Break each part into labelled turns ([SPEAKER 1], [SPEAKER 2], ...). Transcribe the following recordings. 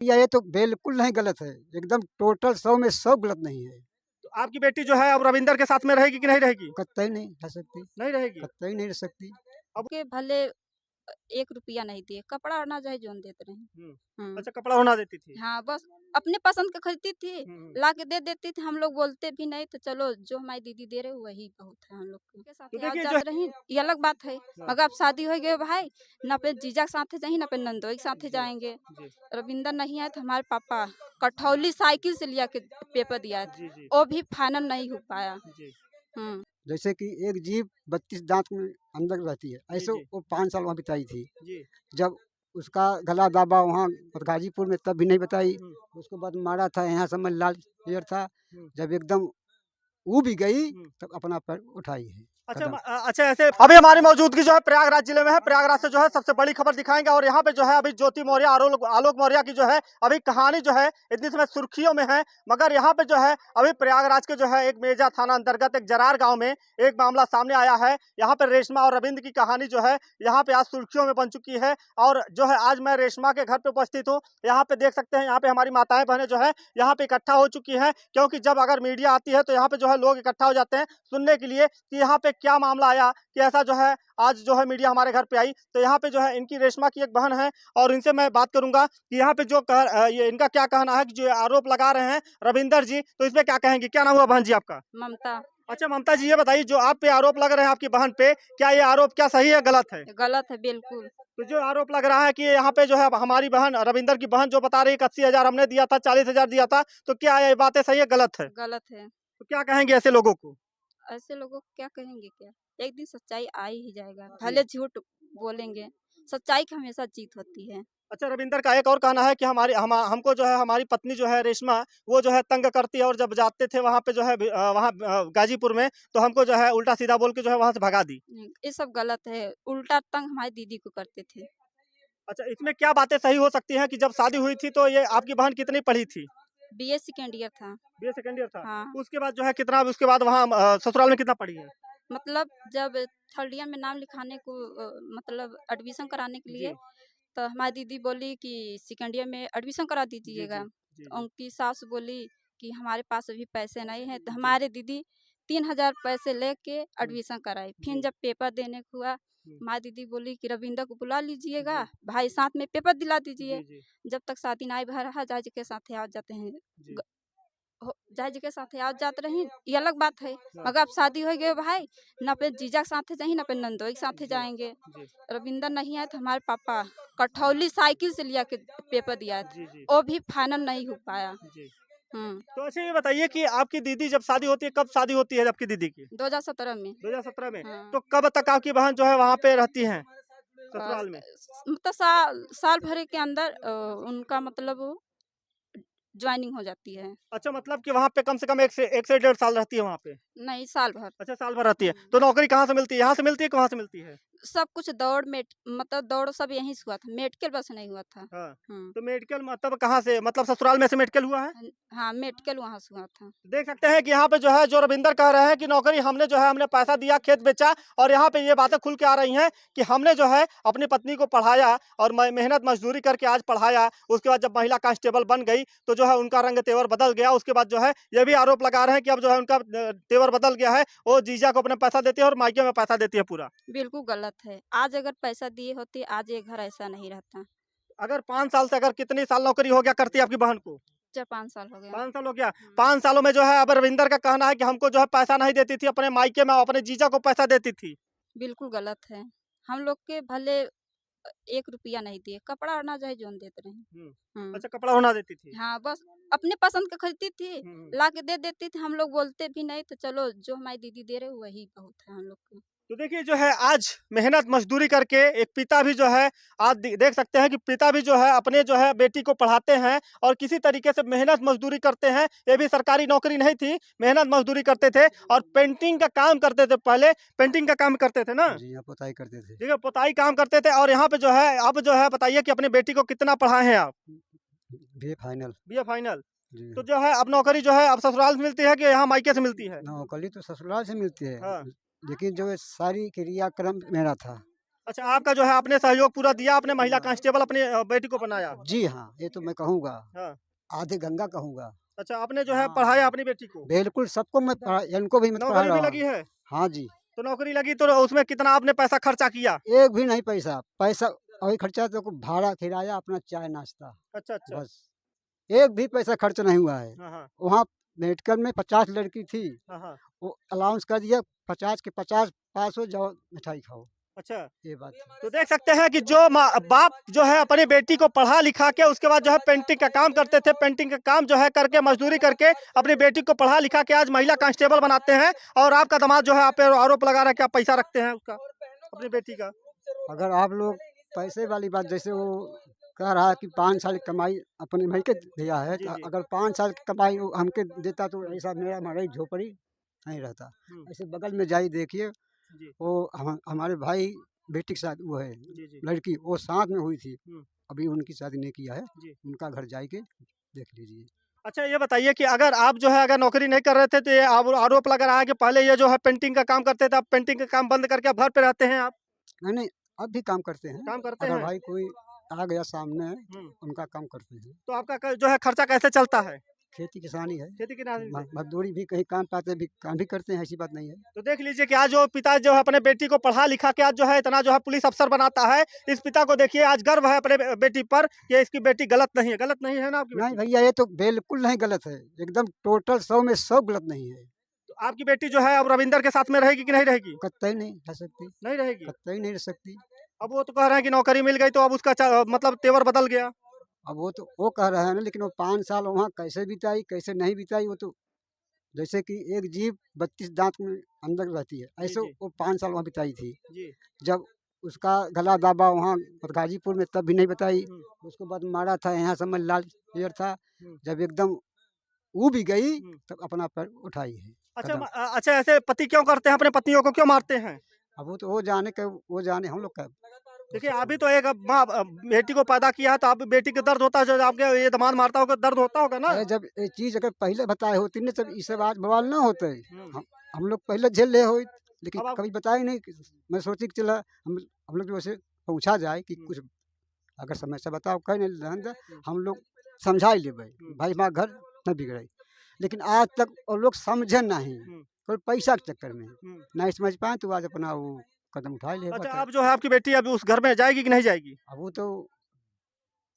[SPEAKER 1] ये तो बिल्कुल नहीं गलत है, एकदम टोटल 100 में 100 गलत नहीं है।
[SPEAKER 2] तो आपकी बेटी जो है अब रविंदर के साथ में रहेगी कि नहीं रहेगी?
[SPEAKER 1] कतई नहीं रह सकती,
[SPEAKER 2] नहीं रहेगी।
[SPEAKER 1] कतई नहीं रह सकती।
[SPEAKER 2] अब
[SPEAKER 3] के भले 1 रुपया नहीं दिए, कपड़ा और ना चाहे जोन देते रहे।
[SPEAKER 2] अच्छा, कपड़ा होना देती थी।
[SPEAKER 3] हाँ, बस अपने पसंद का खरीदती थी,
[SPEAKER 2] हम्म।
[SPEAKER 3] ला के दे देती थी, हम लोग बोलते भी नहीं तो चलो जो हमारी दीदी दे रहे वही बहुत है हम लोग के साथ
[SPEAKER 2] तो
[SPEAKER 3] ही
[SPEAKER 2] देखिए
[SPEAKER 3] जात
[SPEAKER 2] जो
[SPEAKER 3] रही, ये अलग बात है। मगर अब शादी हो गई भाई, ना पे जीजा के साथ जाएंगे ना पे नंदोई के साथ जाएंगे।
[SPEAKER 2] जी
[SPEAKER 3] रविंदर नहीं आए तो हमारे पापा कठौली साइकिल से लिया के पेपर दिया था,
[SPEAKER 2] जी जी
[SPEAKER 3] वो भी फाइनल नहीं हो पाया।
[SPEAKER 2] जी
[SPEAKER 1] जैसे कि एक जीभ 32 दांत में अंदर रहती है, ऐसे
[SPEAKER 2] जी
[SPEAKER 1] वो 5 साल वहाँ बिताई थी।
[SPEAKER 2] जी।
[SPEAKER 1] जब उसका गला दाबा वहाँ गाजीपुर में तब भी नहीं बताई।
[SPEAKER 2] हम्म,
[SPEAKER 1] उसके बाद मारा था, यहाँ सब में लाल क्लियर था।
[SPEAKER 2] हम्म,
[SPEAKER 1] जब एकदम ऊ भी गई
[SPEAKER 2] हम्म।
[SPEAKER 1] तब अपना पैर उठाई है
[SPEAKER 2] अच्छा
[SPEAKER 1] कदम।
[SPEAKER 2] अच्छा, ऐसे अभी हमारी मौजूदगी जो है प्रयागराज जिले में है। प्रयागराज से जो है सबसे बड़ी खबर दिखाएंगे और यहाँ पे जो है अभी ज्योति मौर्य आलोक मौर्य की जो है अभी कहानी जो है इतनी समय सुर्खियों में है। मगर यहाँ पे जो है अभी प्रयागराज के जो है एक मेजा थाना अंतर्गत एक जरार गांव में एक मामला सामने आया है। यहाँ पे रेशमा और रविंद्र की कहानी जो है यहाँ पे आज सुर्खियों में बन चुकी है। और जो है आज मैं रेशमा के घर पे उपस्थित हूँ। यहाँ पे देख सकते हैं, यहाँ पे हमारी माताएं बहनें जो है यहाँ पे इकट्ठा हो चुकी है, क्योंकि जब अगर मीडिया आती है तो यहाँ पे जो है लोग इकट्ठा हो जाते हैं सुनने के लिए कि यहाँ पे क्या मामला आया, कि ऐसा जो है आज जो है मीडिया हमारे घर पे आई। तो यहाँ पे जो है इनकी रेशमा की एक बहन है और इनसे मैं बात करूंगा कि यहाँ पे जो ये इनका क्या कहना है कि जो आरोप लगा रहे हैं रविंदर जी, तो इस पे क्या कहेंगे? क्या नाम हुआ बहन जी आपका?
[SPEAKER 3] ममता।
[SPEAKER 2] अच्छा ममता जी, ये बताइए जो आप पे आरोप लग रहे हैं आपकी बहन पे, क्या ये आरोप क्या सही है गलत है?
[SPEAKER 3] गलत है बिल्कुल।
[SPEAKER 2] तो जो आरोप लग रहा है कि यहाँ पे जो है हमारी बहन रविंदर की बहन जो बता रही है कि 80,000 हमने दिया था, 40,000 दिया था, तो क्या ये बातें सही है गलत है?
[SPEAKER 3] गलत है।
[SPEAKER 2] तो क्या कहेंगे ऐसे लोगों को?
[SPEAKER 3] ऐसे लोगों को क्या कहेंगे क्या, एक दिन सच्चाई आ ही जाएगा,
[SPEAKER 2] जी।
[SPEAKER 3] भले झूठ बोलेंगे, सच्चाई की हमेशा जीत होती है।
[SPEAKER 2] अच्छा, रविंदर का एक और कहना है कि हमको जो है हमारी पत्नी जो है रेशमा वो जो है तंग करती है और जब जाते थे वहाँ पे जो है वहाँ गाजीपुर में तो हमको जो है उल्टा सीधा बोल के जो है वहाँ से भगा दी।
[SPEAKER 3] ये सब गलत है, उल्टा तंग हमारी दीदी को करते थे।
[SPEAKER 2] अच्छा, इसमें क्या बातें सही हो सकती हैं कि जब शादी हुई थी तो ये आपकी बहन कितनी पढ़ी थी?
[SPEAKER 3] बीए सेकेंड ईयर था।
[SPEAKER 2] बीए सेकंड ईयर था।
[SPEAKER 3] हाँ,
[SPEAKER 2] उसके बाद जो है कितना, उसके बाद वहाँ ससुराल में कितना पढ़ी है?
[SPEAKER 3] मतलब जब थर्ड ईयर में नाम लिखाने को मतलब एडमिशन कराने के लिए,
[SPEAKER 2] जी
[SPEAKER 3] तो हमारी दीदी बोली कि सेकेंड ईयर में एडमिशन करा
[SPEAKER 2] जी
[SPEAKER 3] दीजिएगा।
[SPEAKER 2] जी जी
[SPEAKER 3] तो
[SPEAKER 2] जी
[SPEAKER 3] उनकी सास बोली कि हमारे पास अभी पैसे नहीं हैं, तो
[SPEAKER 2] जी
[SPEAKER 3] हमारे दीदी 3,000 पैसे लेके
[SPEAKER 2] हम्म,
[SPEAKER 3] एडमिशन कराई। फिर
[SPEAKER 2] जी
[SPEAKER 3] जब पेपर देने को हुआ,
[SPEAKER 2] हम्म,
[SPEAKER 3] हमारी दीदी बोली कि रविंदर को बुला लीजिएगा,
[SPEAKER 2] जी
[SPEAKER 3] भाई साथ में पेपर दिला
[SPEAKER 2] जी
[SPEAKER 3] दीजिए।
[SPEAKER 2] जी
[SPEAKER 3] जब तक शादी नहीं भर रहा जहाज के साथ आ जाते हैं,
[SPEAKER 2] जी
[SPEAKER 3] जहाज के साथ आ जाते रही, ये अलग बात है।
[SPEAKER 2] हाँ,
[SPEAKER 3] मगर अब शादी हो गई भाई, ना पे जीजा के साथ जाएंगे ना पे नंदोई के साथ
[SPEAKER 2] जी
[SPEAKER 3] जाएंगे।
[SPEAKER 2] जी
[SPEAKER 3] रविंदर नहीं आए तो हमारे पापा कठौली साइकिल से लिया के पेपर दिया था,
[SPEAKER 2] जी जी
[SPEAKER 3] वो भी फाइनल नहीं हो पाया।
[SPEAKER 2] जी।
[SPEAKER 3] हम्म।
[SPEAKER 2] तो अच्छा ये बताइए कि आपकी दीदी जब शादी होती है, कब शादी होती है आपकी दीदी की?
[SPEAKER 3] 2017 में।
[SPEAKER 2] 2017 में।
[SPEAKER 3] हाँ।
[SPEAKER 2] तो कब तक आपकी बहन जो है वहाँ पे रहती हैं
[SPEAKER 3] अ,
[SPEAKER 2] ससुराल में?
[SPEAKER 3] मतलब साल भर के अंदर उनका मतलब ज्वाइनिंग हो जाती है।
[SPEAKER 2] अच्छा, मतलब कि वहाँ पे कम से कम एक से 1.5 साल रहती है वहाँ पे।
[SPEAKER 3] नहीं, साल भर।
[SPEAKER 2] अच्छा, साल भर रहती है। तो नौकरी कहाँ से मिलती है? यहाँ से मिलती है कि वहाँ से मिलती है?
[SPEAKER 3] सब कुछ दौड़ में मतलब दौड़ सब यहीं से हुआ था, मेडिकल बस नहीं हुआ था।
[SPEAKER 2] हाँ।
[SPEAKER 3] हम्म।
[SPEAKER 2] तो मेडिकल मतलब कहाँ से, मतलब ससुराल में से मेडिकल हुआ है?
[SPEAKER 3] हाँ, मेडिकल वहाँ से हुआ था।
[SPEAKER 2] देख सकते हैं कि यहाँ पे जो है जो रविंदर कह रहे हैं कि नौकरी हमने जो है हमने पैसा दिया, खेत बेचा, और यहाँ पे ये बातें खुल के आ रही हैं कि हमने जो है अपनी पत्नी को पढ़ाया और मेहनत मजदूरी करके आज पढ़ाया। उसके बाद जब महिला कांस्टेबल बन गई तो जो है उनका रंग तेवर बदल गया। उसके बाद जो है ये भी आरोप लगा रहे हैं कि अब जो है उनका तेवर बदल गया है, वो जीजा को अपने पैसा देती है और मायके में पैसा देती है पूरा।
[SPEAKER 3] बिल्कुल गलत है। आज अगर पैसा दिए होते आज ये घर ऐसा नहीं रहता।
[SPEAKER 2] अगर 5 साल से अगर कितनी साल नौकरी हो गया करती है आपकी बहन को?
[SPEAKER 3] 4-5 साल हो गया।
[SPEAKER 2] 5 साल हो गया। 5 सालों में जो है अब रविंदर का कहना है कि हमको जो है पैसा नहीं देती थी, अपने मायके में अपने जीजा को पैसा देती थी।
[SPEAKER 3] बिल्कुल गलत है। हम लोग के भले 1 रुपया नहीं दिए, कपड़ा और ना चाहे जोन देते रहे।
[SPEAKER 2] हम्म।
[SPEAKER 3] हम्म।
[SPEAKER 2] अच्छा, कपड़ा होना देती थी।
[SPEAKER 3] हाँ, बस अपने पसंद का खरीदती थी,
[SPEAKER 2] हम्म।
[SPEAKER 3] ला के दे देती थी, हम लोग बोलते भी नहीं तो चलो जो हमारी दीदी दे रहे वही बहुत है हम लोग को।
[SPEAKER 2] तो देखिए जो है आज मेहनत मजदूरी करके एक पिता भी जो है आज देख सकते हैं कि पिता भी जो है अपने जो है बेटी को पढ़ाते हैं और किसी तरीके से मेहनत मजदूरी करते हैं। ये भी सरकारी नौकरी नहीं थी, मेहनत मजदूरी करते थे और पेंटिंग का काम करते थे। पहले पेंटिंग का काम करते थे ना?
[SPEAKER 1] जी हाँ, पोताई करते थे।
[SPEAKER 2] ठीक है, पोताई काम करते थे। और यहाँ पे जो है अब जो है बताइए कि अपनी बेटी को कितना पढ़ाए हैं आप?
[SPEAKER 1] B final.
[SPEAKER 2] BA final.
[SPEAKER 1] जी
[SPEAKER 2] तो जो है अब नौकरी जो है अब ससुराल से मिलती है कि यहाँ मायके से मिलती है?
[SPEAKER 1] नौकरी तो ससुराल से मिलती है,
[SPEAKER 2] हाँ।
[SPEAKER 1] लेकिन जो है सारी क्रियाक्रम मेरा था।
[SPEAKER 2] अच्छा, आपका जो है आपने सहयोग पूरा दिया, आपने महिला कांस्टेबल अपनी बेटी को बनाया।
[SPEAKER 1] जी हाँ, ये तो मैं कहूँगा,
[SPEAKER 2] हाँ।
[SPEAKER 1] आधे गंगा कहूँगा।
[SPEAKER 2] अच्छा, आपने जो है
[SPEAKER 1] हाँ,
[SPEAKER 2] पढ़ाया अपनी बेटी को।
[SPEAKER 1] बिल्कुल सबको मैं पढ़ा इनको भी मैं पढ़ा
[SPEAKER 2] नौकरी भी
[SPEAKER 1] रहा
[SPEAKER 2] लगी
[SPEAKER 1] हूँ।
[SPEAKER 2] है?
[SPEAKER 1] हाँ जी,
[SPEAKER 2] तो नौकरी लगी तो उसमें कितना आपने पैसा खर्चा किया?
[SPEAKER 1] एक भी नहीं पैसा, पैसा वही खर्चा तो भाड़ा, किराया, अपना चाय नाश्ता,
[SPEAKER 2] अच्छा, अच्छा।
[SPEAKER 1] बस। एक भी पैसा खर्च नहीं हुआ है।
[SPEAKER 2] हाँ, हाँ।
[SPEAKER 1] वहाँ मेडिकल में 50 लड़की थी,
[SPEAKER 2] हाँ, हाँ।
[SPEAKER 1] वो अलाउंस कर दिया 50 के 50 पास हो जाओ, मिठाई खाओ,
[SPEAKER 2] अच्छा,
[SPEAKER 1] ये बात है।
[SPEAKER 2] तो देख सकते हैं कि जो बाप जो है अपनी बेटी को पढ़ा लिखा के उसके बाद जो है पेंटिंग का काम करते थे, पेंटिंग का काम जो है करके मजदूरी करके अपनी बेटी को पढ़ा लिखा के आज महिला कांस्टेबल बनाते हैं, और आपका दामाद जो है आप पे आरोप लगा रहा है कि आप पैसा रखते हैं उसका, अपनी बेटी का।
[SPEAKER 1] अगर आप लोग पैसे वाली बात, जैसे वो कह रहा है कि 5 साल की कमाई अपने भाई के दिया है,
[SPEAKER 2] जी,
[SPEAKER 1] तो
[SPEAKER 2] जी।
[SPEAKER 1] अगर 5 साल की कमाई वो हमके देता तो ऐसा मेरा हमारी झोपड़ी नहीं रहता।
[SPEAKER 2] हुँ।
[SPEAKER 1] ऐसे बगल में जाइए देखिए,
[SPEAKER 2] जी,
[SPEAKER 1] वो हमारे भाई बेटी के साथ वो है
[SPEAKER 2] जी, जी।
[SPEAKER 1] लड़की, वो साथ में हुई थी।
[SPEAKER 2] हुँ।
[SPEAKER 1] अभी उनकी शादी नहीं किया है,
[SPEAKER 2] जी।
[SPEAKER 1] उनका घर जाके देख लीजिए।
[SPEAKER 2] अच्छा, ये बताइए कि अगर आप जो है अगर नौकरी नहीं कर रहे थे तो ये आरोप लग रहा है कि पहले ये जो है पेंटिंग का काम करते थे, अब पेंटिंग का काम बंद करके अब घर पे रहते हैं आप?
[SPEAKER 1] नहीं, नहीं, अब भी काम करते हैं।
[SPEAKER 2] काम करते
[SPEAKER 1] अगर
[SPEAKER 2] हैं?
[SPEAKER 1] भाई कोई आ गया सामने,
[SPEAKER 2] हुँ।
[SPEAKER 1] उनका काम करते हैं।
[SPEAKER 2] तो आपका जो है खर्चा कैसे चलता है?
[SPEAKER 1] खेती किसानी है,
[SPEAKER 2] खेती किसानी से?
[SPEAKER 1] मजदूरी भी कहीं काम पाते भी काम भी करते हैं, ऐसी बात नहीं है।
[SPEAKER 2] तो देख लीजिए कि आज जो पिता जो है अपने बेटी को पढ़ा लिखा के आज जो है इतना जो है पुलिस अफसर बनाता है, इस पिता को देखिए आज गर्व है अपने बेटी पर कि इसकी बेटी गलत नहीं है ना आपकी
[SPEAKER 1] नहीं
[SPEAKER 2] बेटी?
[SPEAKER 1] भैया, ये तो बिल्कुल नहीं गलत है, एकदम टोटल 100 में 100 गलत नहीं है।
[SPEAKER 2] तो आपकी बेटी जो है अब रविंदर के साथ में रहेगी कि नहीं रहेगी?
[SPEAKER 1] कतई नहीं रह सकती,
[SPEAKER 2] नहीं रहेगी।
[SPEAKER 1] कतई नहीं रह सकती।
[SPEAKER 2] अब वो तो कह रहे हैं कि नौकरी मिल गई तो अब उसका मतलब तेवर बदल गया।
[SPEAKER 1] अब वो तो वो कह रहा है ना, लेकिन वो 5 साल वहाँ कैसे बिताई, कैसे नहीं बिताई, वो तो जैसे कि एक जीभ 32 दाँत में अंदर रहती है,
[SPEAKER 2] जी,
[SPEAKER 1] ऐसे
[SPEAKER 2] जी।
[SPEAKER 1] वो 5 साल वहाँ बिताई थी।
[SPEAKER 2] जी।
[SPEAKER 1] जब उसका गला दाबा वहाँ गाजीपुर में, तब भी नहीं बताई।
[SPEAKER 2] हुँ,
[SPEAKER 1] उसके बाद मारा था, यहाँ सब में लाल क्लियर था।
[SPEAKER 2] हुँ,
[SPEAKER 1] जब एकदम ऊब भी गई,
[SPEAKER 2] हुँ।
[SPEAKER 1] तब अपना पैर उठाई है,
[SPEAKER 2] अच्छा
[SPEAKER 1] कदम।
[SPEAKER 2] अच्छा, ऐसे पति क्यों करते हैं? अपने पत्नियों को क्यों मारते हैं?
[SPEAKER 1] अब वो तो वो जाने के, वो जाने, हम लोग क्या बोल
[SPEAKER 2] देखिए,
[SPEAKER 1] सकते
[SPEAKER 2] अभी
[SPEAKER 1] हैं।
[SPEAKER 2] तो एक माँ बेटी को पैदा किया है तो आप बेटी को दर्द होता है, जो आपके ये दामाद मारता होगा दर्द होता होगा ना?
[SPEAKER 1] अरे जब ये चीज़ अगर पहले बताए होती ना, तब ये सब आज बवाल ना होते।
[SPEAKER 2] हुँ।
[SPEAKER 1] हम लोग पहले झेल ले होई, लेकिन
[SPEAKER 2] अब आप
[SPEAKER 1] कभी बताए नहीं। मैं सोची कि चला हम लोग जो ऐसे पूछा जाए कि
[SPEAKER 2] हुँ,
[SPEAKER 1] कुछ अगर समस्या बताओ, कहीं नहीं रहन दे,
[SPEAKER 2] हुँ,
[SPEAKER 1] हम लोग समझा ही लेबै,
[SPEAKER 2] हुँ,
[SPEAKER 1] भाई हमारा घर न बिगड़े। लेकिन आज तक वो लोग समझे नहीं,
[SPEAKER 2] हुँ,
[SPEAKER 1] केवल पैसा के चक्कर में
[SPEAKER 2] हुँ।
[SPEAKER 1] नहीं समझ पाए, तो आज अपना वो कदम उठा ले
[SPEAKER 2] अच्छा,
[SPEAKER 1] बताए।
[SPEAKER 2] अब जो है आपकी बेटी अभी उस घर में जाएगी कि नहीं जाएगी?
[SPEAKER 1] अब वो तो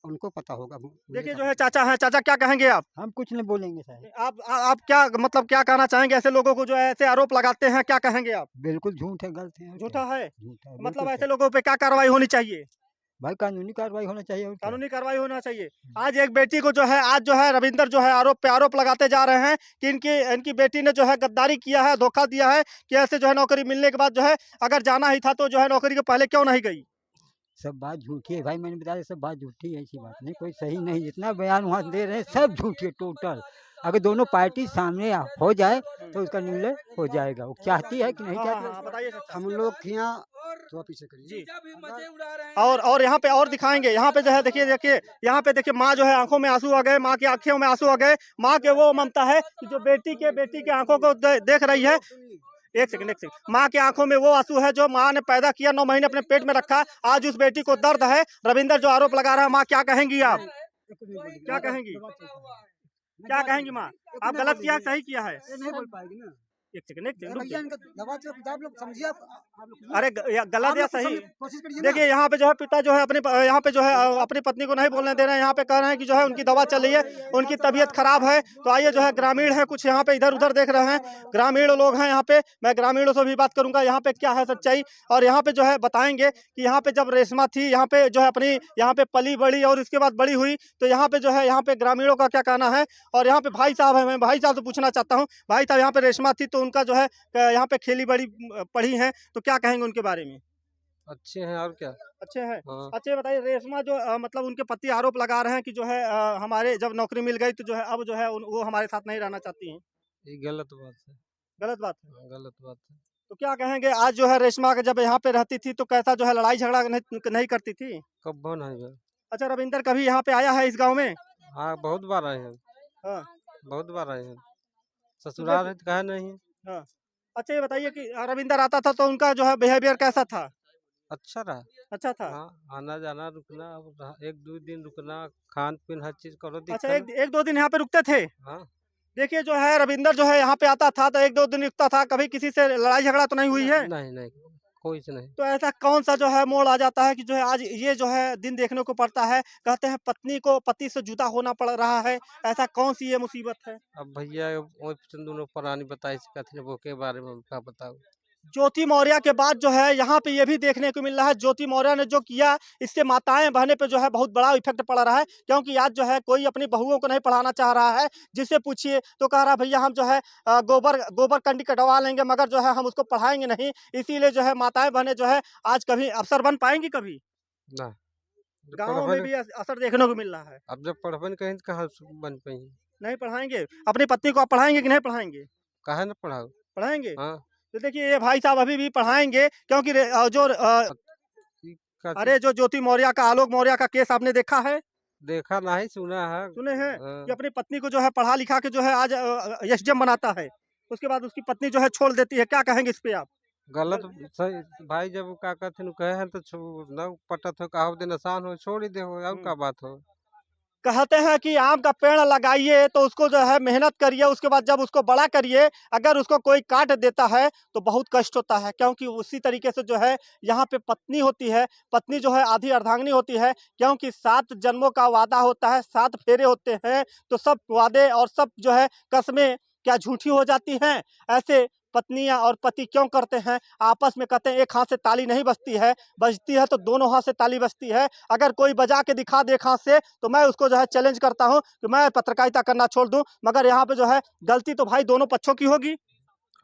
[SPEAKER 1] उनको पता होगा, मुझे
[SPEAKER 2] देखिए
[SPEAKER 1] क्या
[SPEAKER 2] जो है
[SPEAKER 1] पता।
[SPEAKER 2] चाचा हैं, चाचा क्या कहेंगे आप?
[SPEAKER 1] हम कुछ नहीं बोलेंगे साहब।
[SPEAKER 2] आप क्या मतलब क्या कहना चाहेंगे ऐसे लोगों को जो है ऐसे आरोप लगाते हैं, क्या कहेंगे आप?
[SPEAKER 1] बिल्कुल झूठ है, गलत है, और क्या
[SPEAKER 2] झूठा है?
[SPEAKER 1] झूठा है,
[SPEAKER 2] मतलब
[SPEAKER 1] बिल्कुल
[SPEAKER 2] ऐसे
[SPEAKER 1] सही।
[SPEAKER 2] लोगों पे क्या कार्रवाई होनी चाहिए?
[SPEAKER 1] भाई कानूनी कार्रवाई होना चाहिए, और क्या।
[SPEAKER 2] कानूनी कार्रवाई होना चाहिए। आज एक बेटी को जो है आज जो है रविंदर जो है आरोप पे आरोप लगाते जा रहे हैं कि इनकी इनकी बेटी ने जो है गद्दारी किया है, धोखा दिया है कि ऐसे जो है नौकरी मिलने के बाद जो है अगर जाना ही था तो जो है नौकरी के पहले क्यों नहीं गई?
[SPEAKER 1] सब बात झूठी है भाई, मैंने बताया सब बात झूठी है, ऐसी बात नहीं, कोई सही नहीं। जितना बयान वहाँ दे रहे हैं सब झूठी है टोटल। अगर दोनों पार्टी सामने हो जाए तो उसका निर्णय हो जाएगा। वो चाहती है कि नहीं
[SPEAKER 2] हाँ, हाँ,
[SPEAKER 1] चाहती
[SPEAKER 2] हाँ, बताइए चाचा।
[SPEAKER 1] हम लोग के यहाँ तो पीछे करिए
[SPEAKER 2] जी।
[SPEAKER 1] अगर
[SPEAKER 2] और यहाँ पे और दिखाएँगे, यहाँ पे जो है देखिए यहाँ पे देखिए माँ जो है आँखों में आँसू आ गए, माँ की आँखों में आँसू आ गए। माँ के वो ममता है कि जो बेटी के आँखों को देख रही है। एक सेकंड। माँ की आँखों में वो आँसू है जो माँ ने पैदा किया, 9 महीने अपने पेट में रखा। आज उस बेटी को दर्द है। रविंदर जो आरोप लगा रहा है, माँ क्या कहेंगी आप? क्या कहेंगी? क्या कहेंगी माँ? आप गलत किया कि सही किया है?
[SPEAKER 1] नहीं बोल पाएगी ना।
[SPEAKER 2] एक सेकंड रुक
[SPEAKER 1] भैया
[SPEAKER 2] जाइए।
[SPEAKER 1] इनका दवा आप लोग समझिए, आप लोग
[SPEAKER 2] अरे गलत या सही?
[SPEAKER 1] कोशिश करिए ना।
[SPEAKER 2] देखिए यहाँ पे जो है पिता जो है यहाँ पे जो है अपनी पत्नी को नहीं बोलने दे रहे हैं। यहाँ पे कह रहे हैं कि जो है उनकी दवा चल रही है, उनकी तबीयत खराब है। तो आइए जो है ग्रामीण है कुछ यहाँ पे इधर उधर देख रहे हैं, ग्रामीण लोग हैं यहाँ पे। मैं ग्रामीणों से भी बात करूंगा यहाँ पे क्या है सच्चाई, और यहाँ पे जो है बताएंगे कि यहाँ पे जब रेशमा थी यहाँ पे जो है अपनी यहाँ पे पली बड़ी और उसके बाद बड़ी हुई, तो यहाँ पे जो है यहाँ पे ग्रामीणों का क्या कहना है। और यहाँ पे भाई साहब है, मैं भाई साहब से पूछना चाहता हूँ, भाई साहब यहाँ पे रेशमा थी तो उनका जो है यहाँ पे खेली बड़ी पढ़ी हैं, तो क्या कहेंगे उनके बारे में?
[SPEAKER 4] अच्छे हैं और क्या।
[SPEAKER 2] अच्छे हैं।
[SPEAKER 4] हाँ।
[SPEAKER 2] अच्छा ये बताइए रेशमा जो मतलब उनके पति आरोप लगा रहे हैं कि जो है हमारे जब नौकरी मिल गई तो जो है अब जो है वो हमारे साथ नहीं रहना चाहती हैं।
[SPEAKER 4] ये गलत बात है।
[SPEAKER 2] गलत बात है।
[SPEAKER 4] हाँ, गलत बात है।
[SPEAKER 2] तो क्या कहेंगे आज जो है रेशमा जब यहाँ पे रहती थी तो कैसा जो है लड़ाई झगड़ा नहीं करती थी?
[SPEAKER 4] कब बन है ये?
[SPEAKER 2] अच्छा रविंदर कभी यहाँ पे आया है इस गाँव में?
[SPEAKER 4] हाँ, बहुत बार आए हैं।
[SPEAKER 2] हाँ।
[SPEAKER 4] बहुत बार आए हैं।
[SPEAKER 2] तो
[SPEAKER 4] ससुराल है तो कहा नहीं।
[SPEAKER 2] हाँ। अच्छा ये बताइए कि रविंदर आता था तो उनका जो है बिहेवियर कैसा था?
[SPEAKER 4] अच्छा रहा।
[SPEAKER 2] अच्छा था।
[SPEAKER 4] हाँ, आना जाना रुकना, अब एक दो दिन रुकना, खान पीन हर चीज करो
[SPEAKER 2] अच्छा,
[SPEAKER 4] दिक्कत।
[SPEAKER 2] एक दो दिन यहाँ पे रुकते थे।
[SPEAKER 4] हाँ,
[SPEAKER 2] देखिए जो है रविंदर जो है यहाँ पे आता था तो एक दो दिन रुकता था, कभी किसी से लड़ाई झगड़ा तो नहीं हुई है?
[SPEAKER 4] नहीं नहीं, कोई से नहीं।
[SPEAKER 2] तो ऐसा कौन सा जो है मोड़ आ जाता है कि जो है आज ये जो है दिन देखने को पड़ता है? कहते हैं पत्नी को पति से जुदा होना पड़ रहा है, ऐसा कौन सी ये मुसीबत है?
[SPEAKER 4] अब भैया वो दोनों पुरानी बताई से कथी वो के बारे में क्या बताओ।
[SPEAKER 2] ज्योति मौर्य के बाद जो है यहाँ पे ये भी देखने को मिल रहा है, ज्योति मौर्य ने जो किया इससे माताएं बहनें पे जो है बहुत बड़ा इफेक्ट पड़ रहा है, क्योंकि आज जो है कोई अपनी बहुओं को नहीं पढ़ाना चाह रहा है। जिससे पूछिए तो कह रहा है भैया हम जो है गोबर कंडी कटवा लेंगे मगर जो है हम उसको पढ़ाएंगे नहीं। इसीलिए जो है माताएं बहनें जो है आज कभी अफसर बन पाएंगी कभी?
[SPEAKER 4] ना, जब
[SPEAKER 2] गाँव में
[SPEAKER 4] पढ़बन
[SPEAKER 2] भी असर देखने को मिल रहा है।
[SPEAKER 4] अब जब पढ़बन कहीं तो कहाँ से बन पाई।
[SPEAKER 2] नहीं पढ़ाएंगे? अपनी पत्नी को आप पढ़ाएंगे कि नहीं पढ़ाएंगे?
[SPEAKER 4] काहे न पढ़ाओ।
[SPEAKER 2] पढ़ाएंगे?
[SPEAKER 4] हाँ,
[SPEAKER 2] तो देखिए ये भाई साहब अभी भी पढ़ाएंगे, क्योंकि
[SPEAKER 4] ई का
[SPEAKER 2] अरे जो ज्योति मौर्य का आलोक मौर्य का केस आपने देखा है?
[SPEAKER 4] देखा नहीं सुना है।
[SPEAKER 2] सुने हैं
[SPEAKER 4] हाँ,
[SPEAKER 2] कि अपनी पत्नी को जो है पढ़ा लिखा के जो है आज एसडीएम बनाता है, उसके बाद उसकी पत्नी जो है छोड़ देती है। क्या कहेंगे इस पे आप?
[SPEAKER 4] गलत सही भाई, जब वो का कहते कहे हैं तो न पटत हो कहा दिन आसान हो छोड़ ही दे हो, और का बात हो।
[SPEAKER 2] कहते हैं कि आम का पेड़ लगाइए तो उसको जो है मेहनत करिए, उसके बाद जब उसको बड़ा करिए, अगर उसको कोई काट देता है तो बहुत कष्ट होता है। क्योंकि उसी तरीके से जो है यहाँ पे पत्नी होती है, पत्नी जो है आधी अर्धांगिनी होती है, क्योंकि 7 जन्मों का वादा होता है, 7 फेरे होते हैं, तो सब वादे और सब जो है कस्में क्या झूठी हो जाती हैं? ऐसे पत्नियां और पति क्यों करते हैं? आपस में कहते हैं एक हाथ से ताली नहीं बजती है तो दोनों हाथ से ताली बजती है। अगर कोई बजा के दिखा दे एक हाथ से तो मैं उसको जो है चैलेंज करता हूं कि मैं पत्रकारिता करना छोड़ दूं, मगर यहाँ पे जो है गलती तो भाई दोनों पक्षों की होगी।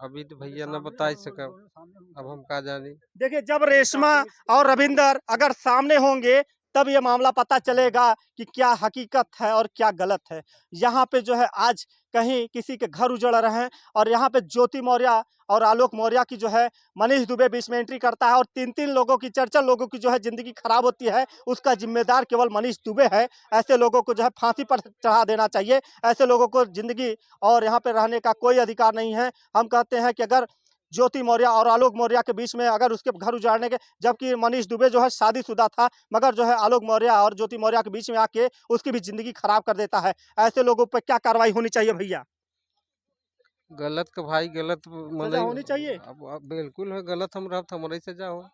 [SPEAKER 4] अभी तो भैया न बता सके, अब हम का जानी।
[SPEAKER 2] देखिए जब रेशमा और रविंदर अगर सामने होंगे तब ये मामला पता चलेगा कि क्या हकीकत है और क्या गलत है। यहाँ पे जो है आज कहीं किसी के घर उजड़ रहे हैं और यहाँ पे ज्योति मौर्य और आलोक मौर्य की जो है मनीष दुबे बीच में एंट्री करता है और 3-3 लोगों की 4-4 लोगों की जो है जिंदगी खराब होती है, उसका जिम्मेदार केवल मनीष दुबे है। ऐसे लोगों को जो है फांसी पर चढ़ा देना चाहिए। ऐसे लोगों को जिंदगी और यहाँ पे रहने का कोई अधिकार नहीं है। हम कहते हैं कि अगर ज्योति मौर्य और आलोक मौर्य के बीच में अगर उसके घर उजाड़ने के, जबकि मनीष दुबे जो है शादीशुदा था, मगर जो है आलोक मौर्य और ज्योति मौर्य के बीच में आके उसकी भी जिंदगी खराब कर देता है। ऐसे लोगों पर क्या कार्रवाई होनी चाहिए भैया?
[SPEAKER 4] गलत का भाई गलत
[SPEAKER 2] सजा होनी चाहिए।
[SPEAKER 4] अब बिल्कुल है, गलत हम रह हमारे सजा हो।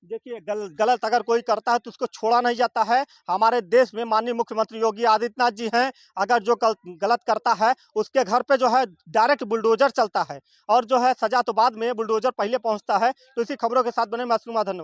[SPEAKER 2] देखिए गलत अगर कोई करता है तो उसको छोड़ा नहीं जाता है। हमारे देश में माननीय मुख्यमंत्री योगी आदित्यनाथ जी हैं, अगर जो गलत करता है उसके घर पे जो है डायरेक्ट बुलडोजर चलता है और जो है सजा तो बाद में, बुलडोजर पहले पहुंचता है। तो इसी खबरों के साथ बने मैं धन्यवाद।